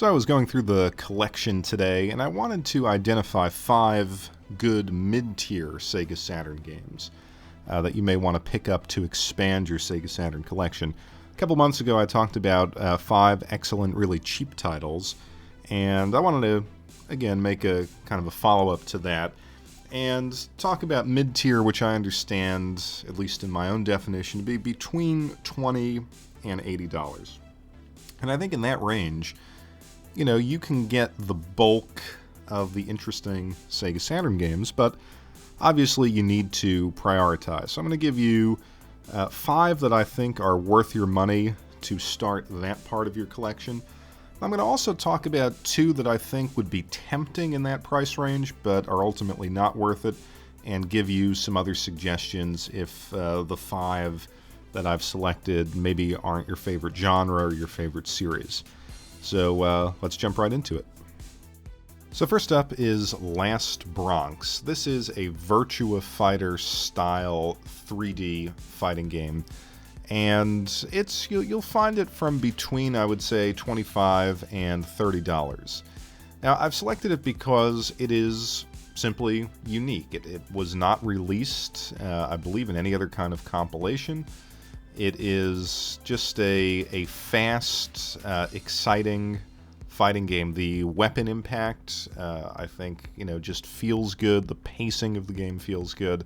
So I was going through the collection today, and I wanted to identify 5 good mid-tier Sega Saturn games that you may want to pick up to expand your Sega Saturn collection. A couple months ago I talked about 5 excellent, really cheap titles, and I wanted to, again, make a kind of a follow-up to that and talk about mid-tier, which I understand, at least in my own definition, to be between $20 and $80. And I think in that range, you can get the bulk of the interesting Sega Saturn games, but obviously you need to prioritize. So I'm going to give you 5 that I think are worth your money to start that part of your collection. I'm going to also talk about 2 that I think would be tempting in that price range, but are ultimately not worth it, and give you some other suggestions if the 5 that I've selected maybe aren't your favorite genre or your favorite series. So let's jump right into it. So first up is Last Bronx. This is a Virtua Fighter style 3D fighting game, and you'll find it from between, I would say, $25 and $30. Now I've selected it because it is simply unique. It was not released, I believe, in any other kind of compilation. It is just a fast, exciting fighting game. The weapon impact, I think, just feels good. The pacing of the game feels good.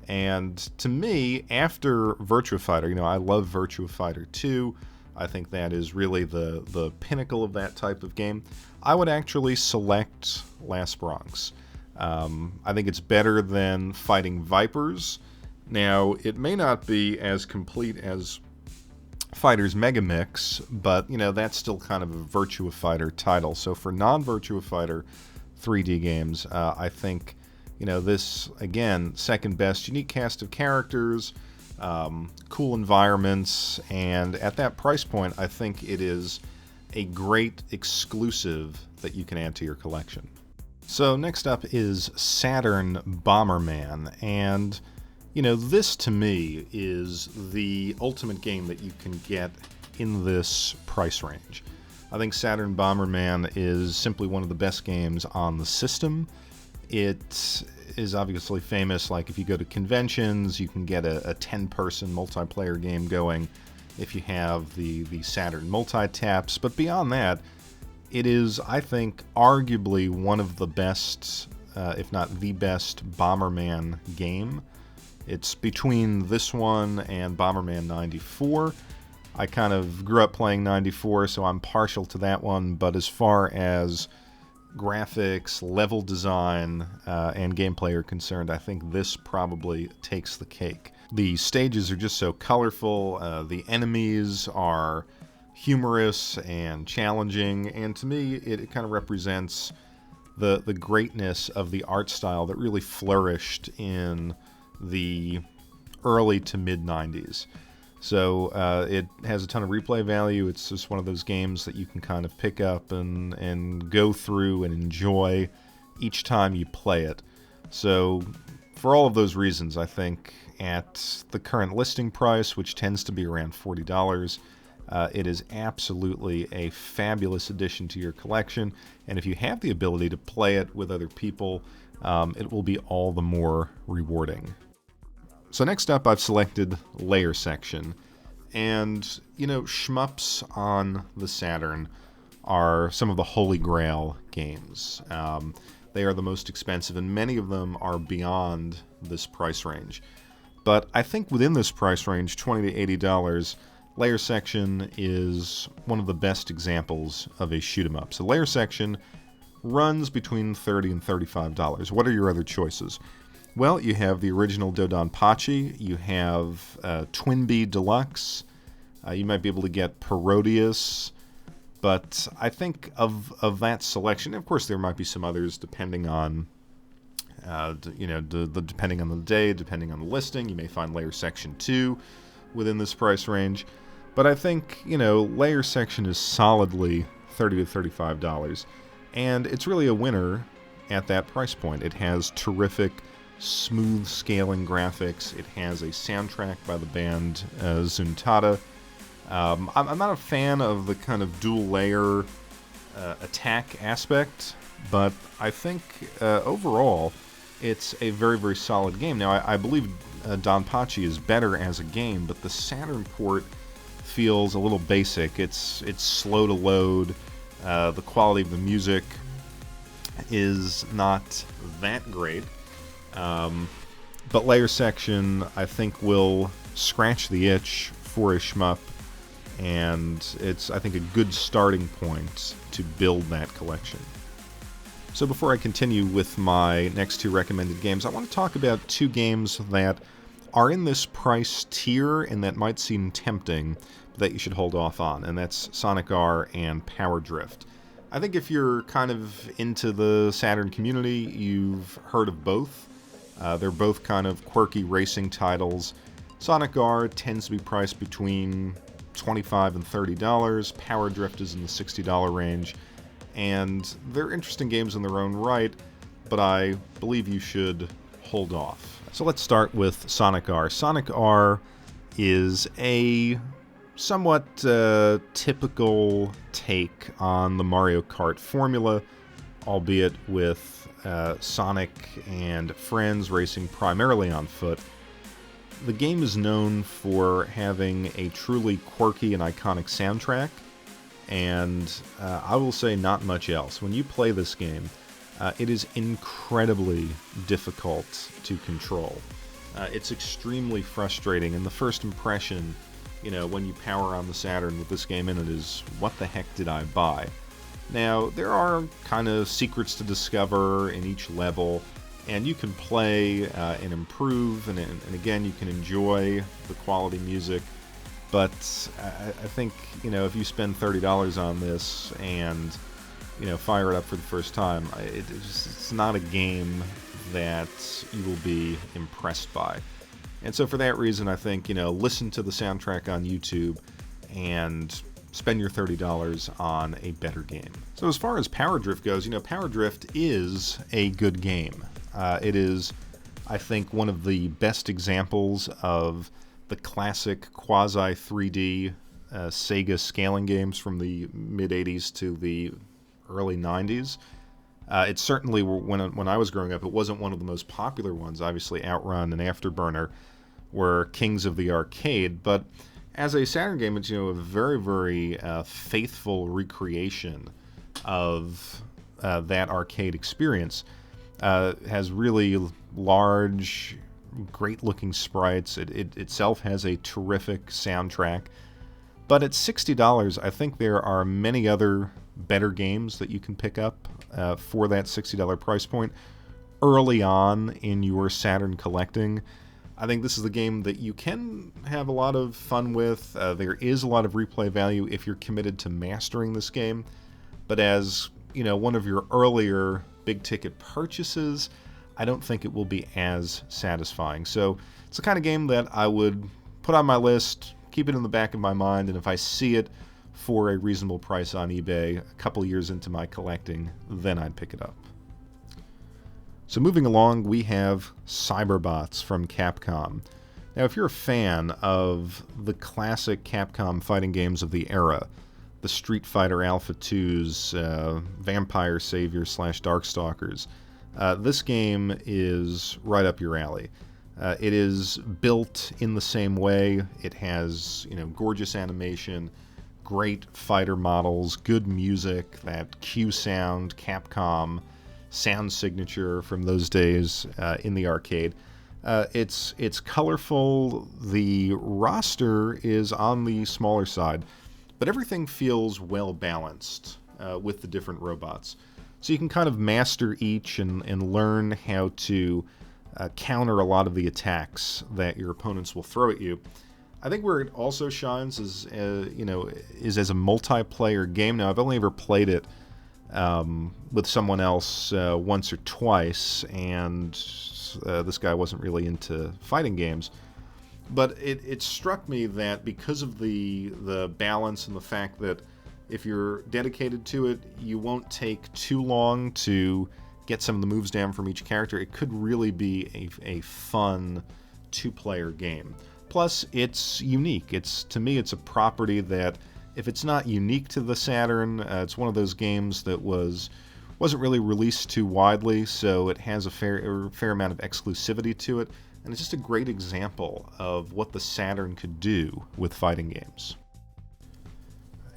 And to me, after Virtua Fighter, I love Virtua Fighter 2. I think that is really the pinnacle of that type of game. I would actually select Last Bronx. I think it's better than Fighting Vipers. Now, it may not be as complete as Fighter's Mega Mix, but, that's still kind of a Virtua Fighter title. So for non-Virtua Fighter 3D games, I think, this, again, second best, unique cast of characters, cool environments, and at that price point, I think it is a great exclusive that you can add to your collection. So next up is Saturn Bomberman, and this to me is the ultimate game that you can get in this price range. I think Saturn Bomberman is simply one of the best games on the system. It is obviously famous, like if you go to conventions, you can get a 10-person multiplayer game going if you have the Saturn multi-taps. But beyond that, it is, I think, arguably one of the best, if not the best, Bomberman game. It's between this one and Bomberman 94. I kind of grew up playing 94, so I'm partial to that one, but as far as graphics, level design, and gameplay are concerned, I think this probably takes the cake. The stages are just so colorful, the enemies are humorous and challenging, and to me it kind of represents the greatness of the art style that really flourished in the early to mid-90s. So it has a ton of replay value. It's just one of those games that you can kind of pick up and go through and enjoy each time you play it. So for all of those reasons, I think at the current listing price, which tends to be around $40, it is absolutely a fabulous addition to your collection. And if you have the ability to play it with other people, it will be all the more rewarding. So next up, I've selected Layer Section, and, shmups on the Saturn are some of the holy grail games. They are the most expensive, and many of them are beyond this price range. But I think within this price range, $20 to $80, Layer Section is one of the best examples of a shoot-'em-up. So Layer Section runs between $30 and $35. What are your other choices? Well, you have the original Dodonpachi, you have Twinbee Deluxe, you might be able to get Parodius, but I think of that selection, of course there might be some others depending on, depending on the day, depending on the listing. You may find Layer Section 2 within this price range, but I think, Layer Section is solidly $30 to $35, and it's really a winner at that price point. It has terrific smooth scaling graphics. It has a soundtrack by the band Zuntata. I'm not a fan of the kind of dual layer attack aspect, but I think overall it's a very, very solid game. Now, I believe Donpachi is better as a game, but the Saturn port feels a little basic. It's slow to load. The quality of the music is not that great. But Layer Section, I think, will scratch the itch for a shmup, and it's, I think, a good starting point to build that collection. So before I continue with my next two recommended games, I want to talk about two games that are in this price tier and that might seem tempting, but that you should hold off on, and that's Sonic R and Powerdrift. I think if you're kind of into the Saturn community, you've heard of both. They're both kind of quirky racing titles. Sonic R tends to be priced between $25 and $30. Powerdrift is in the $60 range. And they're interesting games in their own right, but I believe you should hold off. So let's start with Sonic R. Sonic R is a somewhat typical take on the Mario Kart formula, albeit with Sonic and friends racing primarily on foot. The game is known for having a truly quirky and iconic soundtrack, and I will say not much else. When you play this game, it is incredibly difficult to control. It's extremely frustrating, and the first impression, when you power on the Saturn with this game in it is, what the heck did I buy? Now, there are kind of secrets to discover in each level, and you can play and improve, and again, you can enjoy the quality music. But I think, if you spend $30 on this and, fire it up for the first time, it's not a game that you will be impressed by. And so for that reason, I think, listen to the soundtrack on YouTube and spend your $30 on a better game. So as far as Powerdrift goes, Powerdrift is a good game. It is, I think, one of the best examples of the classic quasi-3D Sega scaling games from the mid-'80s to the early '90s. It certainly, when I was growing up, it wasn't one of the most popular ones. Obviously, Outrun and Afterburner were kings of the arcade, but as a Saturn game, it's a very, very faithful recreation of that arcade experience. Has really large, great-looking sprites. It itself has a terrific soundtrack. But at $60, I think there are many other better games that you can pick up for that $60 price point early on in your Saturn collecting. I think this is the game that you can have a lot of fun with. There is a lot of replay value if you're committed to mastering this game. But as, one of your earlier big-ticket purchases, I don't think it will be as satisfying. So it's the kind of game that I would put on my list, keep it in the back of my mind, and if I see it for a reasonable price on eBay a couple years into my collecting, then I'd pick it up. So moving along, we have Cyberbots from Capcom. Now, if you're a fan of the classic Capcom fighting games of the era, the Street Fighter Alpha 2s, Vampire Savior / Darkstalkers, this game is right up your alley. It is built in the same way. It has, gorgeous animation, great fighter models, good music, that Q sound, Capcom sound signature from those days in the arcade. It's colorful. The roster is on the smaller side, but everything feels well balanced with the different robots. So you can kind of master each and learn how to counter a lot of the attacks that your opponents will throw at you. I think where it also shines is as a multiplayer game. Now, I've only ever played it with someone else once or twice, and this guy wasn't really into fighting games. But it struck me that because of the balance and the fact that if you're dedicated to it, you won't take too long to get some of the moves down from each character. It could really be a fun two-player game. Plus, it's unique. To me, it's a property that If it's not unique to the Saturn, it's one of those games that wasn't really released too widely, so it has a fair amount of exclusivity to it, and it's just a great example of what the Saturn could do with fighting games.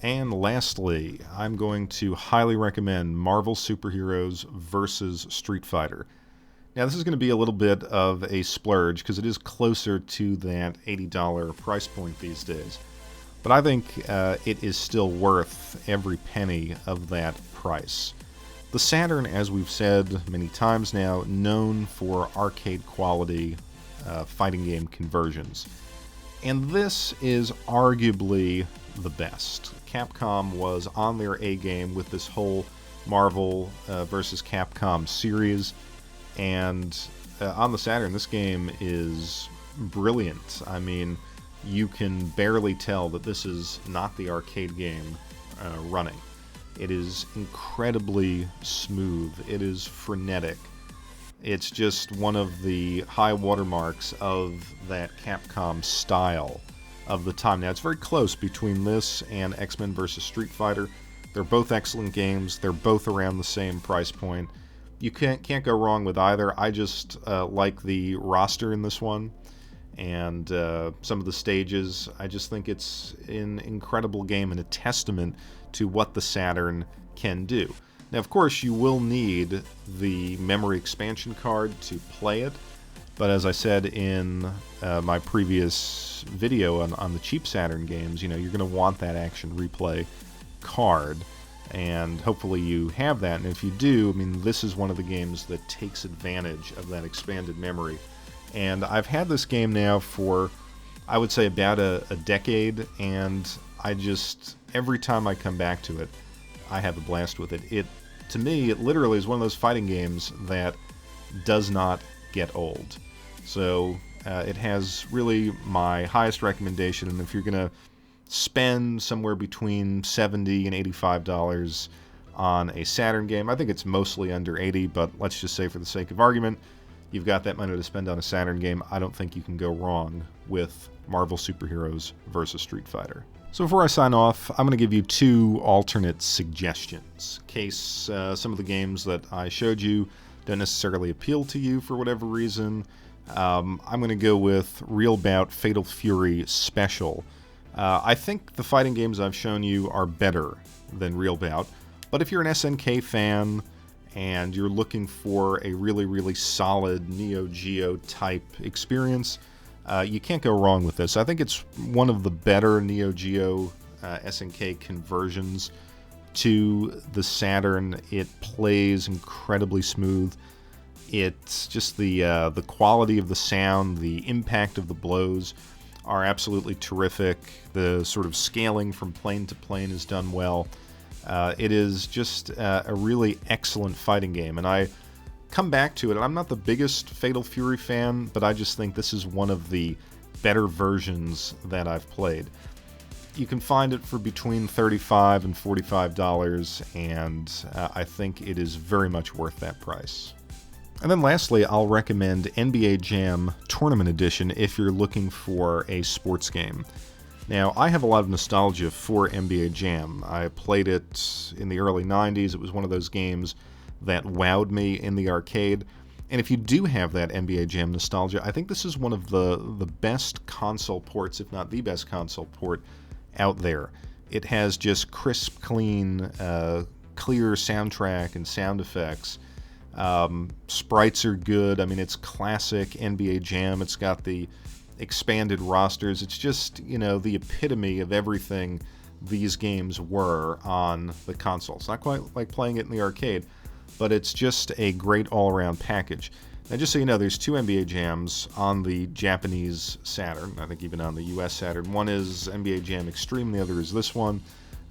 And lastly, I'm going to highly recommend Marvel Superheroes vs. Street Fighter. Now, this is going to be a little bit of a splurge because it is closer to that $80 price point these days. But I think it is still worth every penny of that price. The Saturn, as we've said many times now, known for arcade quality fighting game conversions. And this is arguably the best. Capcom was on their A game with this whole Marvel vs. Capcom series, and on the Saturn, this game is brilliant. I mean, you can barely tell that this is not the arcade game running. It is incredibly smooth. It is frenetic. It's just one of the high watermarks of that Capcom style of the time. Now, it's very close between this and X-Men vs. Street Fighter. They're both excellent games. They're both around the same price point. You can't go wrong with either. I just like the roster in this one, and some of the stages. I just think it's an incredible game and a testament to what the Saturn can do. Now, of course, you will need the memory expansion card to play it, but as I said in my previous video on the cheap Saturn games, you're going to want that action replay card, and hopefully you have that. And if you do, I mean, this is one of the games that takes advantage of that expanded memory. And I've had this game now for, I would say, about a decade, and every time I come back to it, I have a blast with it. To me, it literally is one of those fighting games that does not get old. So it has really my highest recommendation, and if you're going to spend somewhere between $70 and $85 on a Saturn game, I think it's mostly under $80, but let's just say for the sake of argument, you've got that money to spend on a Saturn game. I don't think you can go wrong with Marvel Superheroes vs. Street Fighter. So before I sign off, I'm going to give you two alternate suggestions, in case some of the games that I showed you don't necessarily appeal to you for whatever reason. I'm going to go with Real Bout Fatal Fury Special. I think the fighting games I've shown you are better than Real Bout, but if you're an SNK fan and you're looking for a really, really solid Neo Geo type experience, you can't go wrong with this. I think it's one of the better Neo Geo SNK conversions to the Saturn. It plays incredibly smooth. It's just the quality of the sound, the impact of the blows are absolutely terrific. The sort of scaling from plane to plane is done well. It is just a really excellent fighting game, and I come back to it. I'm not the biggest Fatal Fury fan, but I just think this is one of the better versions that I've played. You can find it for between $35 and $45, and I think it is very much worth that price. And then lastly, I'll recommend NBA Jam Tournament Edition if you're looking for a sports game. Now, I have a lot of nostalgia for NBA Jam. I played it in the early 90s. It was one of those games that wowed me in the arcade. And if you do have that NBA Jam nostalgia, I think this is one of the best console ports, if not the best console port out there. It has just crisp, clean, clear soundtrack and sound effects. Sprites are good. I mean, it's classic NBA Jam. It's got the expanded rosters. It's just, the epitome of everything these games were on the console. It's not quite like playing it in the arcade, but it's just a great all-around package. Now, just so you know, there's two NBA Jams on the Japanese Saturn, I think even on the US Saturn. One is NBA Jam Extreme, the other is this one.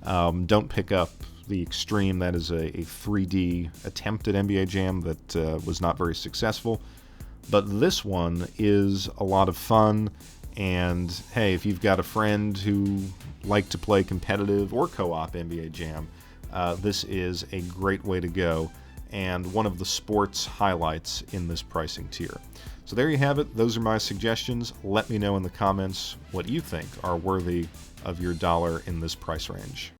Don't pick up the Extreme. That is a 3D attempt at NBA Jam that was not very successful. But this one is a lot of fun, and hey, if you've got a friend who like to play competitive or co-op NBA Jam, this is a great way to go. and one of the sports highlights in this pricing tier. So there you have it. Those are my suggestions. Let me know in the comments what you think are worthy of your dollar in this price range.